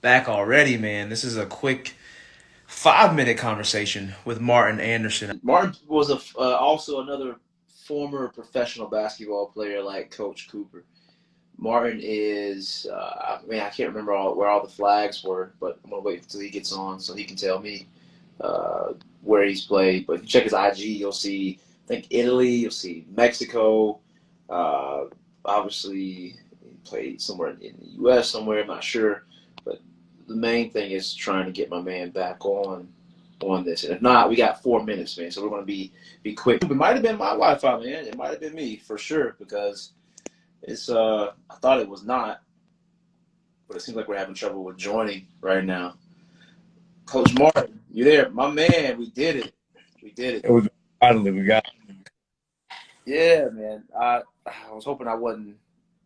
back already, man. This is a quick 5-minute conversation with Martin Anderson. Martin was also another former professional basketball player like Coach Cooper. Martin is, I can't remember where all the flags were, but I'm going to wait until he gets on so he can tell me where he's played. But if you check his IG, you'll see, I think, Italy, you'll see Mexico. Uh, Obviously, he played somewhere in the U.S. somewhere, I'm not sure. But the main thing is trying to get my man back on this. And if not, we got 4 minutes, man. So we're going to be quick. It might have been my Wi-Fi, man. It might have been me for sure because it's I thought it was not, but it seems like we're having trouble with joining right now. Coach Martin, you there? My man, we did it. We did it. Finally, we got it. Yeah, man. I was hoping I wasn't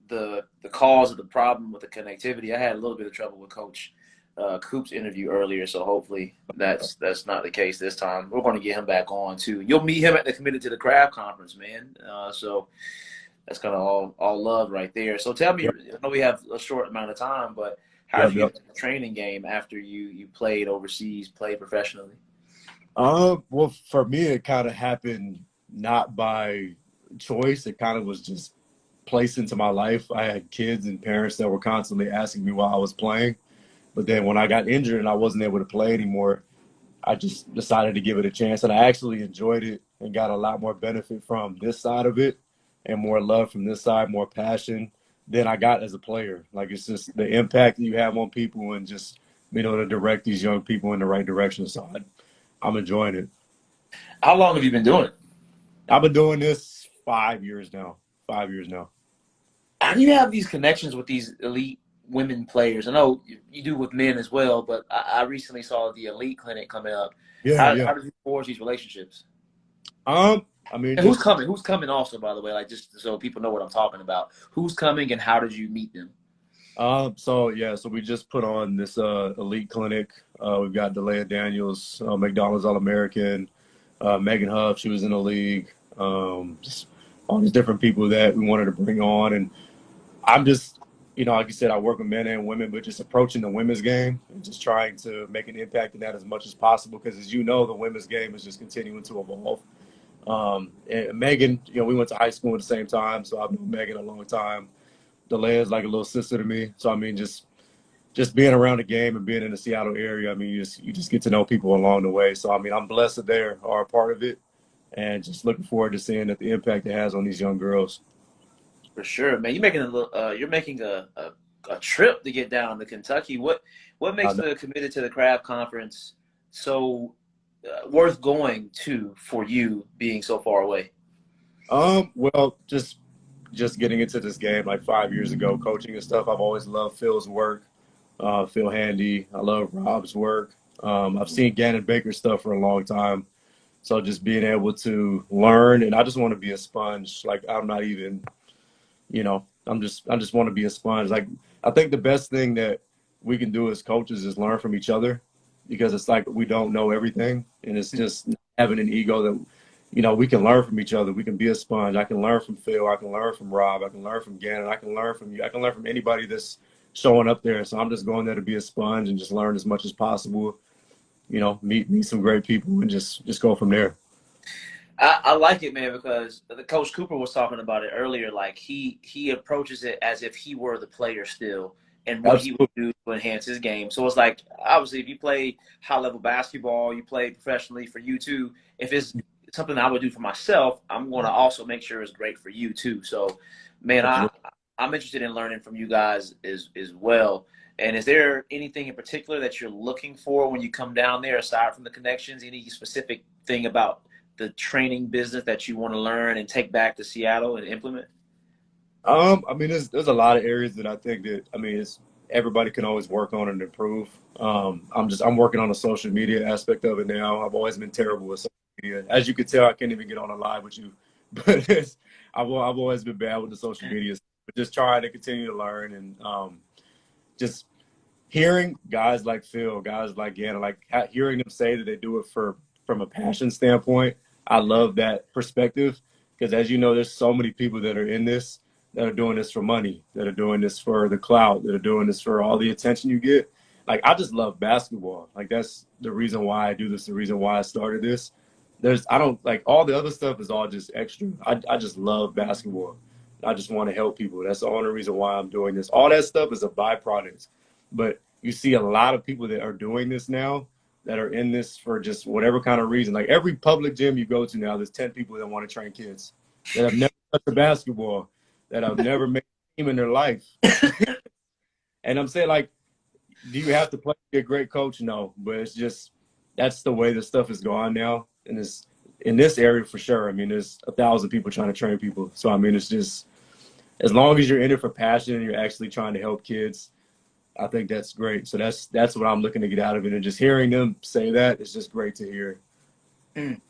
the cause of the problem with the connectivity. I had a little bit of trouble with Coach Coop's interview earlier, so hopefully that's not the case this time. We're going to get him back on too. You'll meet him at the Committed to the Craft conference, man. So that's kind of all love right there. So tell me, I know we have a short amount of time, but how did you get into the training game after you played overseas, played professionally? Well, for me, it kind of happened not by choice. It kind of was just placed into my life. I had kids and parents that were constantly asking me while I was playing. But then when I got injured and I wasn't able to play anymore, I just decided to give it a chance. And I actually enjoyed it and got a lot more benefit from this side of it and more love from this side, more passion than I got as a player. Like, it's just the impact that you have on people and just being able to direct these young people in the right direction. So I'm enjoying it. How long have you been doing it? I've been doing this 5 years now. 5 years now. How do you have these connections with these elite women players? I know you do with men as well, but I recently saw the elite clinic coming up. How do you forge these relationships? I mean, and who's coming? Who's coming also, by the way, like just so people know what I'm talking about. Who's coming and how did you meet them? So we just put on this elite clinic. We've got Delia Daniels, McDonald's All-American, Megan Huff, she was in the league. Just all these different people that we wanted to bring on. And I'm just, like you said, I work with men and women, but just approaching the women's game and just trying to make an impact in that as much as possible. Because as you know, the women's game is just continuing to evolve. And Megan, we went to high school at the same time, so I've known Megan a long time. Delia is like a little sister to me. So, I mean, just being around the game and being in the Seattle area, I mean, you just get to know people along the way. So, I mean, I'm blessed that they are a part of it and just looking forward to seeing that the impact it has on these young girls. For sure, man. You're making a trip to get down to Kentucky. What makes the Committed to the Craft conference so worth going to for you being so far away? Well, just getting into this game like 5 years ago, coaching and stuff. I've always loved Phil's work, Phil Handy. I love Rob's work. I've seen Gannon Baker's stuff for a long time. So just being able to learn, and I just want to be a sponge. Like, I'm not even, I just want to be a sponge. Like, I think the best thing that we can do as coaches is learn from each other, because it's like we don't know everything, and it's just having an ego that, we can learn from each other. We can be a sponge. I can learn from Phil. I can learn from Rob. I can learn from Gannon. I can learn from you. I can learn from anybody that's showing up there. So I'm just going there to be a sponge and just learn as much as possible. Meet some great people and just go from there. I like it, man, because the Coach Cooper was talking about it earlier. Like he approaches it as if he were the player still, and what he would do to enhance his game. So it's like, obviously, if you play high level basketball, you play professionally, for you too. If it's something I would do for myself, I'm going to also make sure it's great for you too. So, man, I'm interested in learning from you guys as well. And is there anything in particular that you're looking for when you come down there, aside from the connections? Any specific thing about the training business that you want to learn and take back to Seattle and implement? I mean, there's a lot of areas that I think that, I mean, everybody can always work on and improve. I'm working on the social media aspect of it now. I've always been terrible with social media. As you can tell, I can't even get on a live with you, but I've always been bad with the social media. But just trying to continue to learn and just hearing guys like Phil, guys like Gannon, like hearing them say that they do it from a passion standpoint. I love that perspective, because as you know, there's so many people that are in this that are doing this for money, that are doing this for the clout, that are doing this for all the attention you get. like I just love basketball. Like that's the reason why I do this, the reason why I started this. I don't like all the other stuff is all just extra. I just love basketball. I just want to help people. That's the only reason why I'm doing this. All that stuff is a byproduct. But you see a lot of people that are doing this now that are in this for just whatever kind of reason. Like every public gym you go to now, there's 10 people that want to train kids that have never touched a basketball, that have never made a team in their life. And I'm saying, like, do you have to play to be a great coach? No, but it's just that's the way the stuff is going now, and it's in this area for sure. I mean, there's 1,000 people trying to train people, so I mean, it's just as long as you're in it for passion and you're actually trying to help kids, I think that's great. So that's what I'm looking to get out of it, and just hearing them say that is just great to hear. Mm.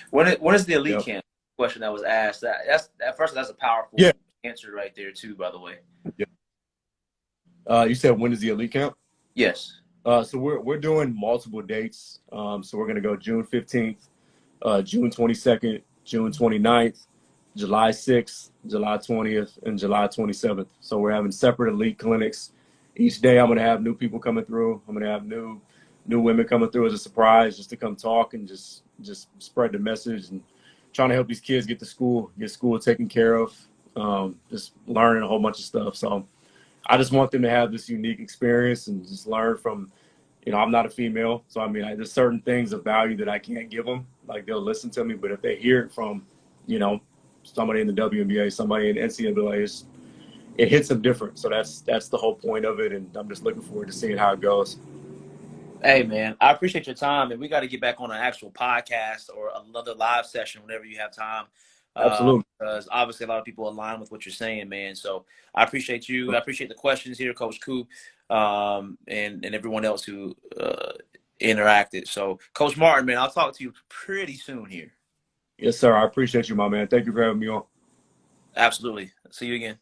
When is the elite Yep. camp? Question that was asked. That's a powerful answer right there too. By the way. Yeah. You said when is the elite camp? Yes. So we're doing multiple dates. So we're gonna go June 15th, June 22nd, June 29th, July 6th, July 20th, and July 27th. So we're having separate elite clinics. Each day I'm gonna have new people coming through. I'm gonna have new women coming through as a surprise, just to come talk and just spread the message and trying to help these kids get school taken care of, just learning a whole bunch of stuff. So I just want them to have this unique experience and just learn from, I'm not a female. So, I mean, there's certain things of value that I can't give them. Like, they'll listen to me, but if they hear it from, somebody in the WNBA, somebody in NCAA, it hits them different. So that's the whole point of it. And I'm just looking forward to seeing how it goes. Hey, man, I appreciate your time, and we got to get back on an actual podcast or another live session whenever you have time. Absolutely. Because obviously a lot of people align with what you're saying, man. So I appreciate you. I appreciate the questions here, Coach Coop, and everyone else who interacted. So, Coach Martin, man, I'll talk to you pretty soon here. Yes, sir. I appreciate you, my man. Thank you for having me on. Absolutely. See you again.